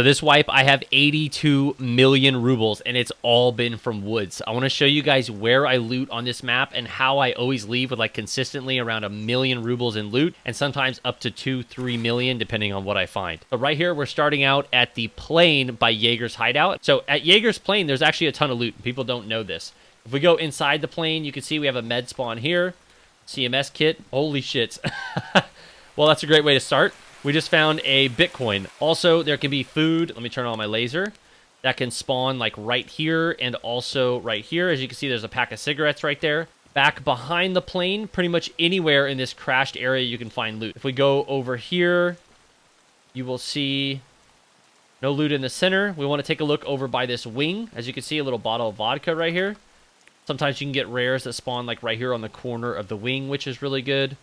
For this wipe, I have 82 million rubles, and it's all been from woods. I want to show you guys where I loot on this map and how I always leave with like consistently around 1,000,000 rubles in loot, and sometimes up to 2-3 million, depending on what I find. So right here, we're starting out at the plane by Jaeger's hideout. So at Jaeger's plane, there's actually a ton of loot. People don't know this. If we go inside the plane, you can see we have a med spawn here. CMS kit. Holy shit. Well, that's a great way to start. We just found a Bitcoin. Also, there can be food. Let me turn on my laser. That can spawn like right here and also right here. As you can see, there's a pack of cigarettes right there. Back behind the plane, pretty much anywhere in this crashed area, you can find loot. If we go over here, you will see no loot in the center. We want to take a look over by this wing. As you can see, a little bottle of vodka right here. Sometimes you can get rares that spawn like right here on the corner of the wing, which is really good.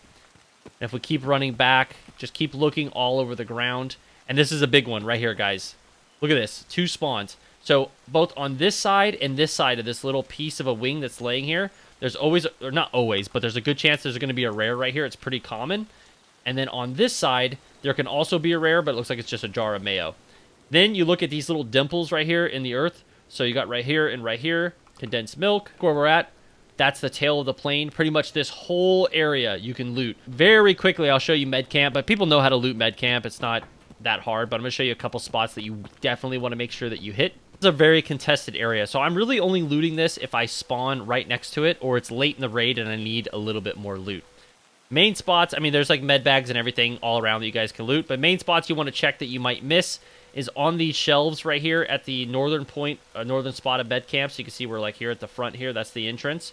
And if we keep running back, just keep looking all over the ground. And this is a big one right here, guys. Look at this. 2 spawns. So both on this side and this side of this little piece of a wing that's laying here, there's always, or not always, but there's a good chance there's going to be a rare right here. It's pretty common. And then on this side, there can also be a rare, but it looks like it's just a jar of mayo. Then you look at these little dimples right here in the earth. So you got right here and right here, condensed milk. Where we're at, that's the tail of the plane. Pretty much this whole area you can loot. Very quickly, I'll show you med camp, but people know how to loot med camp. It's not that hard, but I'm going to show you a couple spots that you definitely want to make sure that you hit. It's a very contested area, so I'm really only looting this if I spawn right next to it or it's late in the raid and I need a little bit more loot. Main spots, I mean, there's like med bags and everything all around that you guys can loot, but main spots you want to check that you might miss is on these shelves right here at the northern point, northern spot of med camp. So you can see we're like here at the front here. That's the entrance.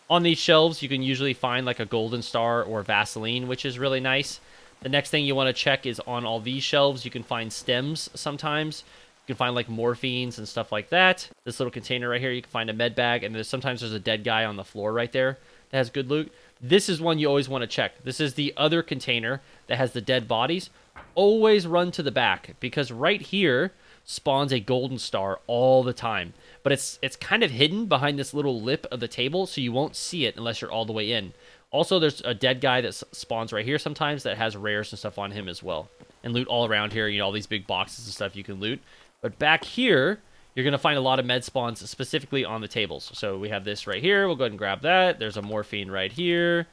On these shelves, you can usually find like a golden star or Vaseline, which is really nice. The next thing you want to check is on all these shelves. You can find stems sometimes. You can find like morphines and stuff like that. This little container right here, you can find a med bag, and sometimes there's a dead guy on the floor right there that has good loot. This is one you always want to check. This is the other container that has the dead bodies. Always run to the back, because right here spawns a golden star all the time. But it's kind of hidden behind this little lip of the table, so you won't see it unless you're all the way in. Also, there's a dead guy that spawns right here sometimes that has rares and stuff on him as well. And loot all around here, you know, all these big boxes and stuff you can loot. But back here, you're going to find a lot of med spawns specifically on the tables. So we have this right here. We'll go ahead and grab that. There's a morphine right here.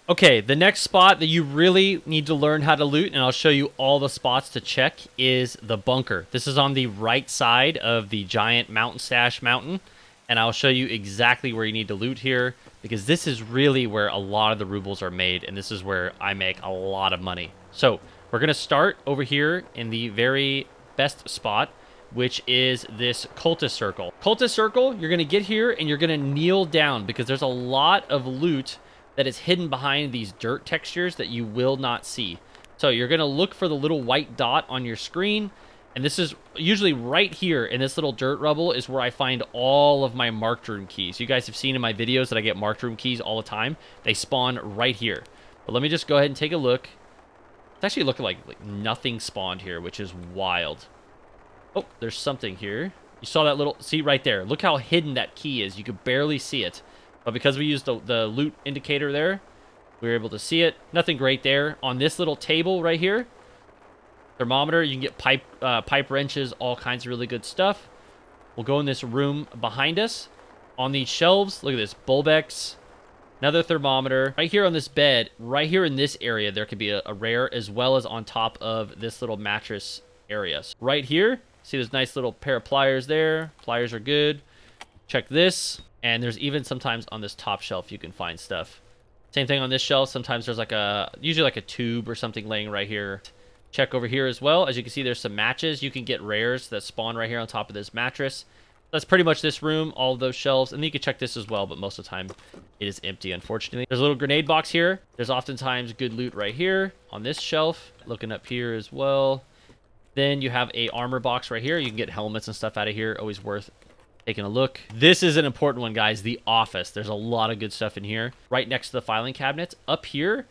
Okay, the next spot that you really need to learn how to loot, and I'll show you all the spots to check, is the bunker. This is on the right side of the giant mountain stash mountain, and I'll show you exactly where you need to loot here, because this is really where a lot of the rubles are made, and this is where I make a lot of money. So we're going to start over here in the very best spot, which is this cultist circle. Cultist circle, you're going to get here, and you're going to kneel down, because there's a lot of loot that is hidden behind these dirt textures that you will not see. So you're going to look for the little white dot on your screen, and this is usually right here in this little dirt rubble is where I find all of my marked room keys. You guys have seen in my videos that I get marked room keys all the time. They spawn right here. But let me just go ahead and take a look. It's actually looking like nothing spawned here, which is wild. Oh, there's something here. You saw that little, see right there. Look how hidden that key is. You could barely see it. But because we used the loot indicator there, we were able to see it. Nothing great there. On this little table right here, thermometer, you can get pipe wrenches, all kinds of really good stuff. We'll go in this room behind us. On these shelves, look at this, Bulbex, another thermometer. Right here on this bed, right here in this area, there could be a rare, as well as on top of this little mattress area. So right here, see this nice little pair of pliers there. Pliers are good. Check this. And there's even sometimes on this top shelf you can find stuff. Same thing on this shelf. Sometimes there's usually like a tube or something laying right here. Check over here as well. As you can see, there's some matches. You can get rares that spawn right here on top of this mattress. That's pretty much this room, all of those shelves. And then you can check this as well, but most of the time it is empty, unfortunately. There's a little grenade box here. There's oftentimes good loot right here on this shelf. Looking up here as well. Then you have a armor box right here. You can get helmets and stuff out of here. Always worth taking a look. This is an important one, guys. The office. There's a lot of good stuff in here. Right next to the filing cabinets. Up here,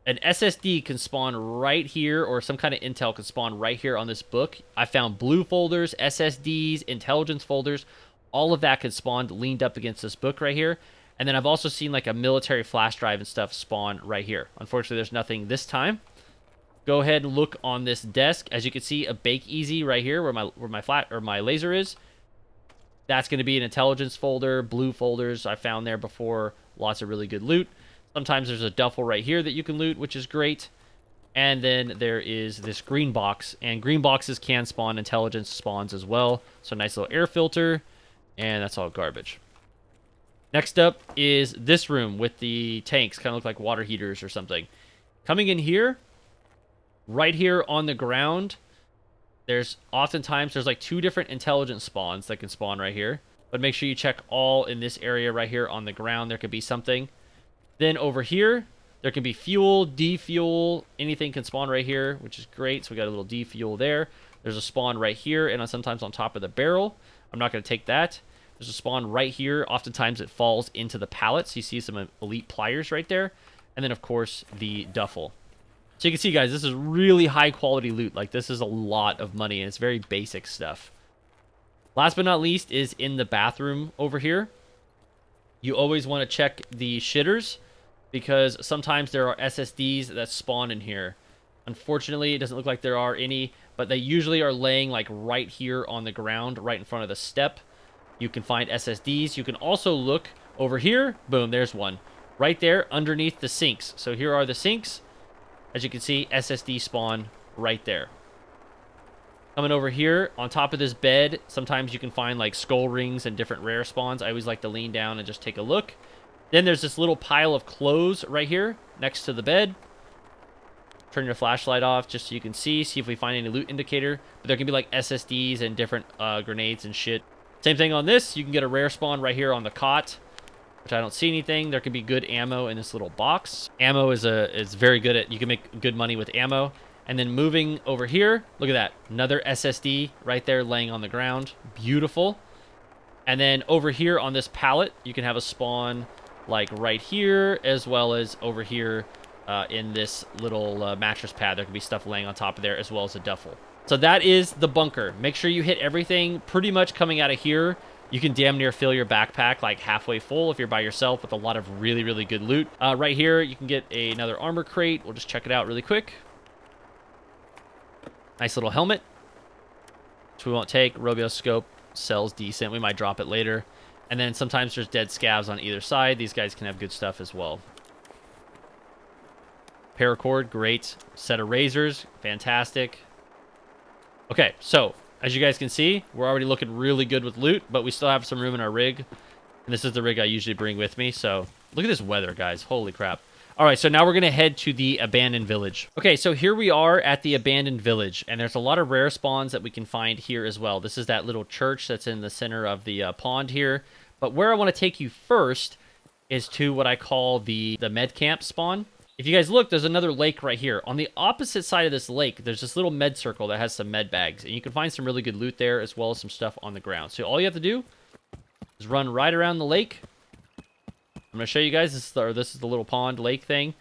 an SSD can spawn right here, or some kind of intel can spawn right here on this book. I found blue folders, SSDs, intelligence folders. All of that can spawn leaned up against this book right here. And then I've also seen like a military flash drive and stuff spawn right here. Unfortunately, there's nothing this time. Go ahead and look on this desk. As you can see, a bake easy right here where my laser is. That's going to be an intelligence folder, blue folders I found there before. Lots of really good loot. Sometimes there's a duffel right here that you can loot, which is great. And then there is this green box, and green boxes can spawn intelligence spawns as well. So nice little air filter, and that's all garbage. Next up is this room with the tanks, kind of look like water heaters or something. Coming in here, right here on the ground, there's oftentimes like 2 different intelligence spawns that can spawn right here. But make sure you check all in this area right here on the ground. There could be something. Then over here, there can be fuel, defuel, anything can spawn right here, which is great. So we got a little defuel there. There's a spawn right here, and sometimes on top of the barrel. I'm not going to take that. There's a spawn right here. Oftentimes it falls into the pallets. You see some elite pliers right there. And then, of course, the duffel. So you can see, guys, this is really high-quality loot. Like, this is a lot of money, and it's very basic stuff. Last but not least is in the bathroom over here. You always want to check the shitters, because sometimes there are SSDs that spawn in here. Unfortunately, it doesn't look like there are any, but they usually are laying like right here on the ground, right in front of the step. You can find SSDs. You can also look over here. Boom, there's one. Right there underneath the sinks. So here are the sinks. As you can see, SSD spawn right there. Coming over here, on top of this bed, sometimes you can find like skull rings and different rare spawns. I always like to lean down and just take a look. Then there's this little pile of clothes right here next to the bed. Turn your flashlight off just so you can see if we find any loot indicator. But there can be like SSDs and different grenades and shit. Same thing on this. You can get a rare spawn right here on the cot, which I don't see anything. There can be good ammo in this little box. Ammo is very good at, you can make good money with ammo. And then moving over here, look at that. Another SSD right there laying on the ground. Beautiful. And then over here on this pallet, you can have a spawn like right here, as well as over here in this little mattress pad. There could be stuff laying on top of there, as well as a duffel. So that is the bunker. Make sure you hit everything pretty much coming out of here. You can damn near fill your backpack like halfway full if you're by yourself with a lot of really, really good loot. Right here, you can get another armor crate. We'll just check it out really quick. Nice little helmet, which we won't take. Robio scope sells decent. We might drop it later. And then sometimes there's dead scavs on either side. These guys can have good stuff as well. Paracord, great. Set of razors, fantastic. Okay, so as you guys can see, we're already looking really good with loot, but we still have some room in our rig. And this is the rig I usually bring with me. So look at this weather, guys. Holy crap. All right, so now we're going to head to the abandoned village. Okay, so here we are at the abandoned village, and there's a lot of rare spawns that we can find here as well. This is that little church that's in the center of the pond here. But where I want to take you first is to what I call the med camp spawn. If you guys look, there's another lake right here. On the opposite side of this lake, there's this little med circle that has some med bags, and you can find some really good loot there, as well as some stuff on the ground. So all you have to do is run right around the lake. I'm going to show you guys, this is the little pond lake thing.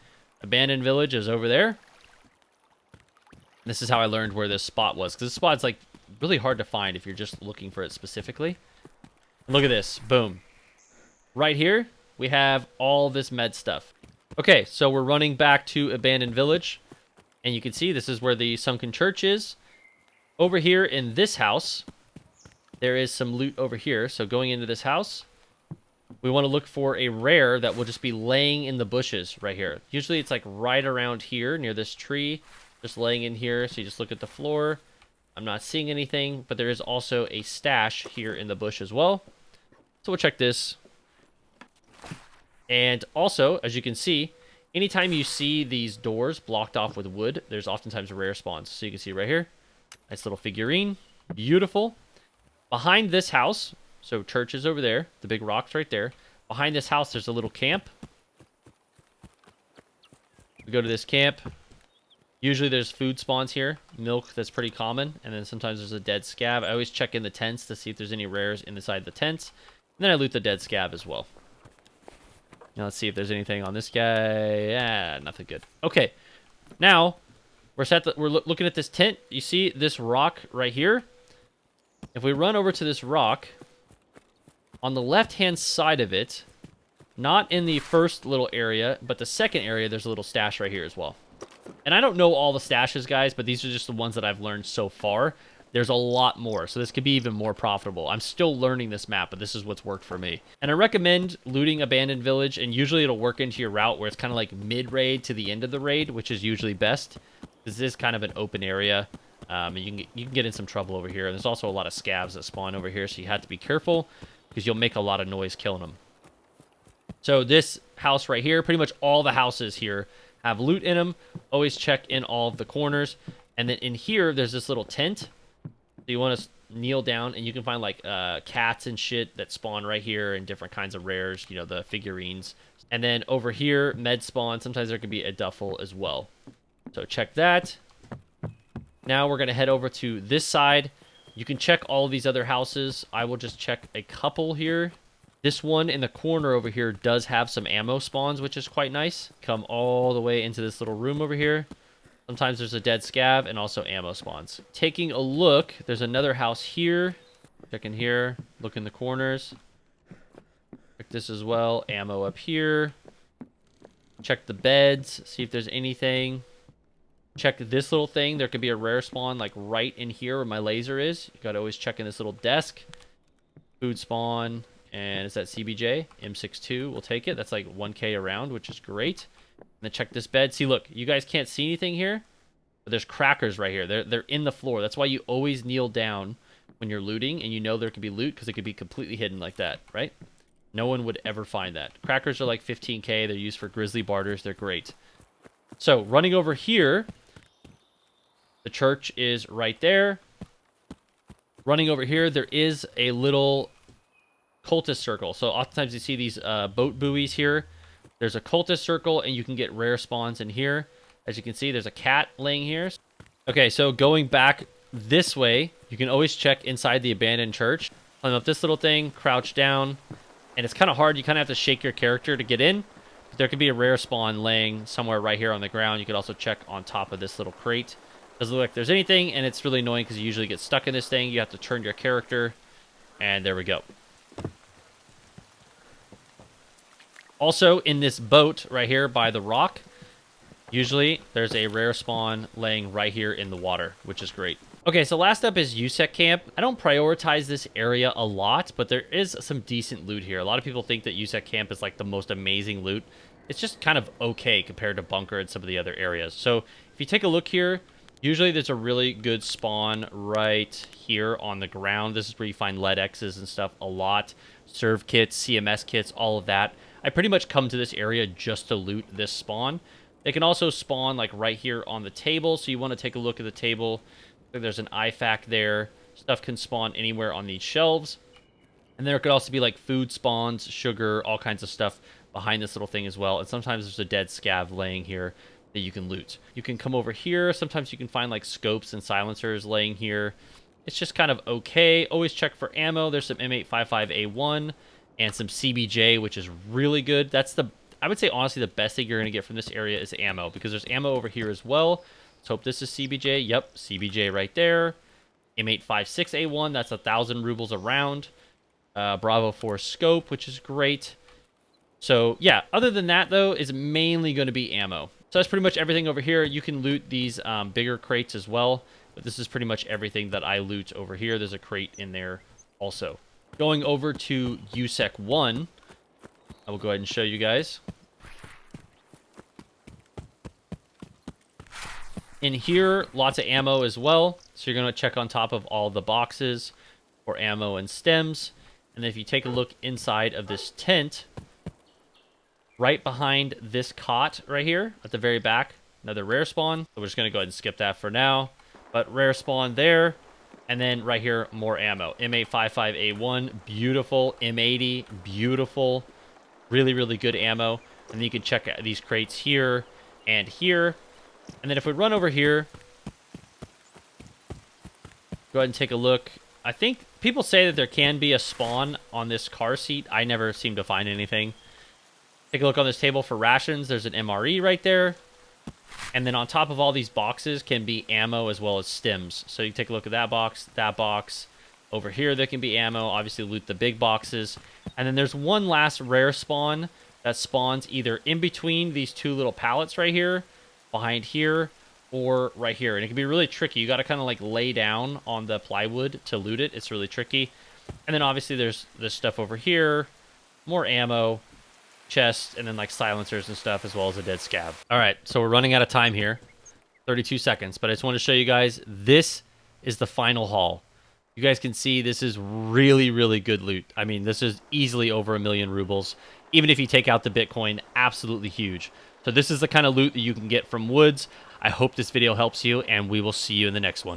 Abandoned village is over there. This is how I learned where this spot was, because this spot's like really hard to find if you're just looking for it specifically. Look at this, boom. Right here, we have all this med stuff. Okay, so we're running back to abandoned village, and you can see this is where the sunken church is. Over here in this house, there is some loot over here. So going into this house, we want to look for a rare that will just be laying in the bushes right here. Usually it's like right around here near this tree, just laying in here. So you just look at the floor. I'm not seeing anything, but there is also a stash here in the bush as well. So we'll check this. And also, as you can see, anytime you see these doors blocked off with wood, there's oftentimes rare spawns. So you can see right here, nice little figurine, beautiful. Behind this house, so church is over there, the big rocks right there. Behind this house, there's a little camp. We go to this camp. Usually there's food spawns here, milk that's pretty common, and then sometimes there's a dead scav. I always check in the tents to see if there's any rares inside the tents. And then I loot the dead scav as well. Now let's see if there's anything on this guy. Yeah, nothing good. Okay, now we're looking at this tent. You see this rock right here? If we run over to this rock, on the left-hand side of it, not in the first little area, but the second area, there's a little stash right here as well. And I don't know all the stashes, guys, but these are just the ones that I've learned so far. There's a lot more, so this could be even more profitable. I'm still learning this map, but this is what's worked for me. And I recommend looting Abandoned Village, and usually it'll work into your route where it's kind of like mid-raid to the end of the raid, which is usually best. This is kind of an open area, and you can get in some trouble over here. And there's also a lot of scavs that spawn over here, so you have to be careful because you'll make a lot of noise killing them. So this house right here, pretty much all the houses here have loot in them. Always check in all of the corners. And then in here, there's this little tent. So you want to kneel down, and you can find, like, cats and shit that spawn right here and different kinds of rares, you know, the figurines. And then over here, med spawn. Sometimes there could be a duffel as well. So check that. Now we're going to head over to this side. You can check all of these other houses. I will just check a couple here. This one in the corner over here does have some ammo spawns, which is quite nice. Come all the way into this little room over here. Sometimes there's a dead scav and also ammo spawns. Taking a look, there's another house here. Check in here. Look in the corners. Check this as well. Ammo up here. Check the beds. See if there's anything. Check this little thing. There could be a rare spawn like right in here where my laser is. You gotta always check in this little desk. Food spawn. And is that CBJ? M62. We'll take it. That's like 1K around, which is great. And then check this bed. See, look, you guys can't see anything here, but there's crackers right here. They're in the floor. That's why you always kneel down when you're looting, and you know there could be loot because it could be completely hidden like that, right? No one would ever find that. Crackers are like 15K. They're used for grizzly barters. They're great. So running over here, the church is right there. Running over here, there is a little cultist circle. So oftentimes you see these boat buoys here. There's a cultist circle, and you can get rare spawns in here. As you can see, there's a cat laying here. Okay, so going back this way, you can always check inside the abandoned church. Climb up this little thing, crouch down, and it's kind of hard. You kind of have to shake your character to get in. But there could be a rare spawn laying somewhere right here on the ground. You could also check on top of this little crate. Doesn't look like there's anything, and it's really annoying because you usually get stuck in this thing. You have to turn your character, and there we go. Also, in this boat right here by the rock, usually there's a rare spawn laying right here in the water, which is great. Okay, so last up is USEC camp. I don't prioritize this area a lot, but there is some decent loot here. A lot of people think that USEC camp is like the most amazing loot. It's just kind of okay compared to bunker and some of the other areas. So if you take a look here, usually there's a really good spawn right here on the ground. This is where you find lead X's and stuff a lot. Serve kits, CMS kits, all of that. I pretty much come to this area just to loot this spawn. They can also spawn like right here on the table, so you want to take a look at the table. There's an IFAK there. Stuff can spawn anywhere on these shelves. And there could also be like food spawns, sugar, all kinds of stuff behind this little thing as well. And sometimes there's a dead scav laying here that you can loot. You can come over here. Sometimes you can find like scopes and silencers laying here. It's just kind of okay. Always check for ammo. There's some M855A1 and some CBJ, which is really good. That's I would say honestly the best thing you're going to get from this area is ammo, because there's ammo over here as well. Let's hope this is CBJ. Yep, CBJ right there. M856A1, that's 1,000 rubles a round. Bravo 4 scope, which is great. So yeah, other than that though, is mainly going to be ammo. So that's pretty much everything over here. You can loot these bigger crates as well, but this is pretty much everything that I loot over here. There's a crate in there also. Going over to USEC 1, I will go ahead and show you guys. In here, lots of ammo as well. So you're going to check on top of all the boxes for ammo and stems. And then if you take a look inside of this tent, right behind this cot right here at the very back, another rare spawn. So we're just going to go ahead and skip that for now. But rare spawn there. And then right here, more ammo. M855A1, beautiful. M80, beautiful. Really, really good ammo. And then you can check out these crates here and here. And then if we run over here, go ahead and take a look. I think people say that there can be a spawn on this car seat. I never seem to find anything. Take a look on this table for rations. There's an MRE right there. And then on top of all these boxes can be ammo as well as stems. So you take a look at that box. Over here there can be ammo. Obviously loot the big boxes. And then there's one last rare spawn that spawns either in between these two little pallets right here, behind here or right here. And it can be really tricky. You got to kind of like lay down on the plywood to loot it. It's really tricky. And then obviously there's this stuff over here, more ammo, chests, and then like silencers and stuff, as well as a dead scab. All right, so we're running out of time here. 32 seconds, but I just want to show you guys, this is the final haul. You guys can see this is really, really good loot. I mean, this is easily over 1 million rubles. Even if you take out the Bitcoin, absolutely huge. So this is the kind of loot that you can get from Woods. I hope this video helps you, and we will see you in the next one.